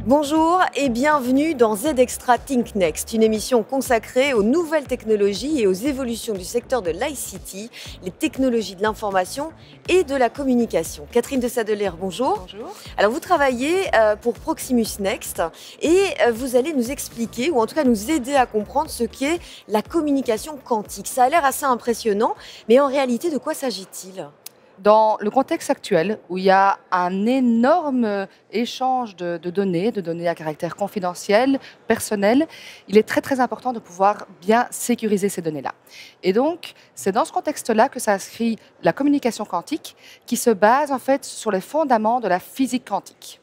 Bonjour et bienvenue dans Z-Extra Think Next, une émission consacrée aux nouvelles technologies et aux évolutions du secteur de l'ICT, les technologies de l'information et de la communication. Catherine de Sadeler, bonjour. Bonjour. Alors vous travaillez pour Proximus Next et vous allez nous expliquer, ou en tout cas nous aider à comprendre ce qu'est la communication quantique. Ça a l'air assez impressionnant, mais en réalité, de quoi s'agit-il ? Dans le contexte actuel, où il y a un énorme échange de données à caractère confidentiel, personnel, il est très important de pouvoir bien sécuriser ces données-là. Et donc, c'est dans ce contexte-là que s'inscrit la communication quantique, qui se base en fait sur les fondements de la physique quantique.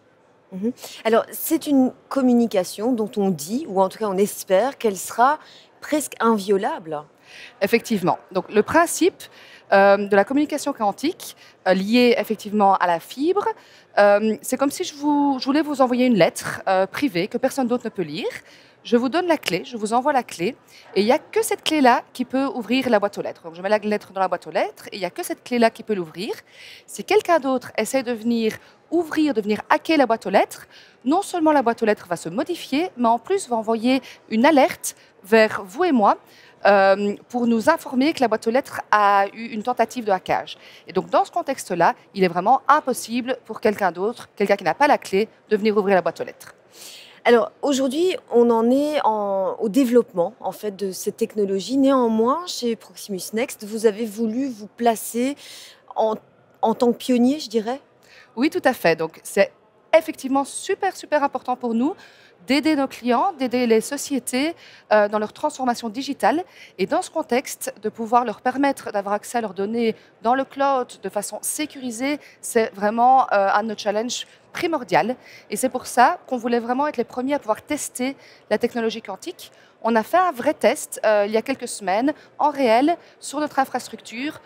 Alors, c'est une communication dont on dit, ou en tout cas on espère, qu'elle sera presque inviolable. Effectivement. Donc, le principe de la communication quantique, liée effectivement à la fibre, c'est comme si je voulais vous envoyer une lettre privée que personne d'autre ne peut lire. Je vous donne la clé, je vous envoie la clé, et il n'y a que cette clé-là qui peut ouvrir la boîte aux lettres. Donc, je mets la lettre dans la boîte aux lettres, et il n'y a que cette clé-là qui peut l'ouvrir. Si quelqu'un d'autre essaie de venir ouvrir, de venir hacker la boîte aux lettres, non seulement la boîte aux lettres va se modifier, mais en plus va envoyer une alerte vers vous et moi, pour nous informer que la boîte aux lettres a eu une tentative de hackage. Et donc, dans ce contexte-là, il est vraiment impossible pour quelqu'un d'autre, quelqu'un qui n'a pas la clé, de venir ouvrir la boîte aux lettres. Alors, aujourd'hui, on en est au développement en fait, de cette technologie. Néanmoins, chez Proximus Next, vous avez voulu vous placer en tant que pionnier, je dirais ? Oui, tout à fait. Donc, c'est effectivement super important pour nous d'aider nos clients, d'aider les sociétés dans leur transformation digitale et dans ce contexte, de pouvoir leur permettre d'avoir accès à leurs données dans le cloud de façon sécurisée, c'est vraiment un de nos challenges primordial. Et c'est pour ça qu'on voulait vraiment être les premiers à pouvoir tester la technologie quantique. On a fait un vrai test il y a quelques semaines, en réel, sur notre infrastructure,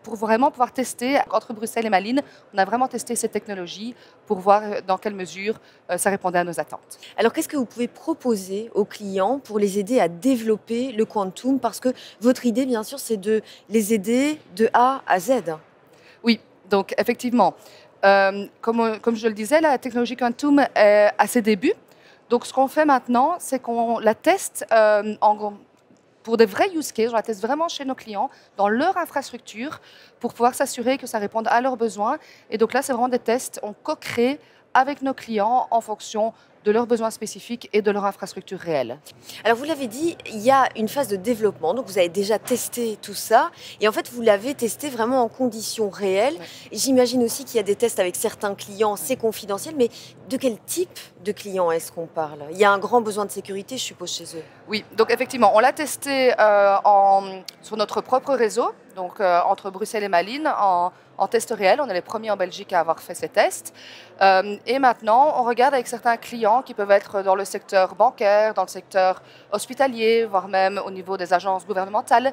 pour vraiment pouvoir tester, entre Bruxelles et Malines, on a vraiment testé cette technologie pour voir dans quelle mesure ça répondait à nos attentes. Alors, qu'est-ce que vous pouvez proposer aux clients pour les aider à développer le quantum ? Parce que votre idée, bien sûr, c'est de les aider de A à Z. Oui, donc effectivement, comme je le disais, la technologie quantum est à ses débuts. Donc, ce qu'on fait maintenant, c'est qu'on la teste pour des vrais use cases. On la teste vraiment chez nos clients, dans leur infrastructure, pour pouvoir s'assurer que ça réponde à leurs besoins. Et donc là, c'est vraiment des tests qu'on co-crée avec nos clients en fonction de leurs besoins spécifiques et de leur infrastructure réelle. Alors, vous l'avez dit, il y a une phase de développement, donc vous avez déjà testé tout ça, et en fait, vous l'avez testé vraiment en conditions réelles. Ouais. J'imagine aussi qu'il y a des tests avec certains clients, c'est confidentiel, mais de quel type de clients est-ce qu'on parle ? Il y a un grand besoin de sécurité, je suppose, chez eux. Oui, donc effectivement, on l'a testé sur notre propre réseau, donc entre Bruxelles et Malines, en test réel. On est les premiers en Belgique à avoir fait ces tests. Et maintenant, on regarde avec certains clients qui peuvent être dans le secteur bancaire, dans le secteur hospitalier, voire même au niveau des agences gouvernementales,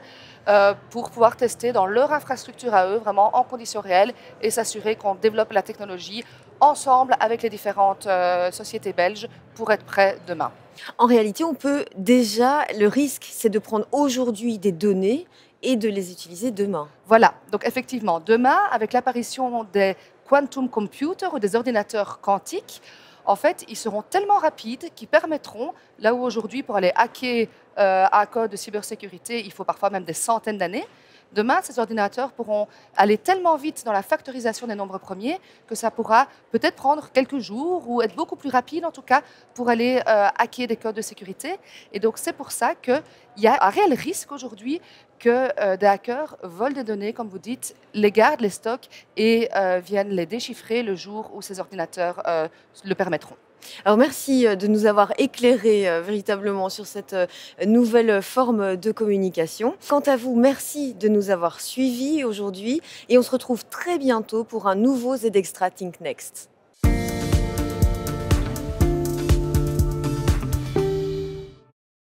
pour pouvoir tester dans leur infrastructure à eux, vraiment en conditions réelles, et s'assurer qu'on développe la technologie ensemble avec les différentes sociétés belges pour être prêts demain. En réalité, on peut déjà, le risque, c'est de prendre aujourd'hui des données et de les utiliser demain. Voilà, donc effectivement, demain, avec l'apparition des quantum computers ou des ordinateurs quantiques, en fait, ils seront tellement rapides qu'ils permettront, là où aujourd'hui, pour aller hacker un code de cybersécurité, il faut parfois même des centaines d'années, demain, ces ordinateurs pourront aller tellement vite dans la factorisation des nombres premiers que ça pourra peut-être prendre quelques jours ou être beaucoup plus rapide, en tout cas, pour aller hacker des codes de sécurité. Et donc, c'est pour ça qu'il y a un réel risque aujourd'hui que des hackers volent des données, comme vous dites, les gardent, les stockent et viennent les déchiffrer le jour où ces ordinateurs le permettront. Alors merci de nous avoir éclairé véritablement sur cette nouvelle forme de communication. Quant à vous, merci de nous avoir suivis aujourd'hui et on se retrouve très bientôt pour un nouveau Z-Extra Think Next.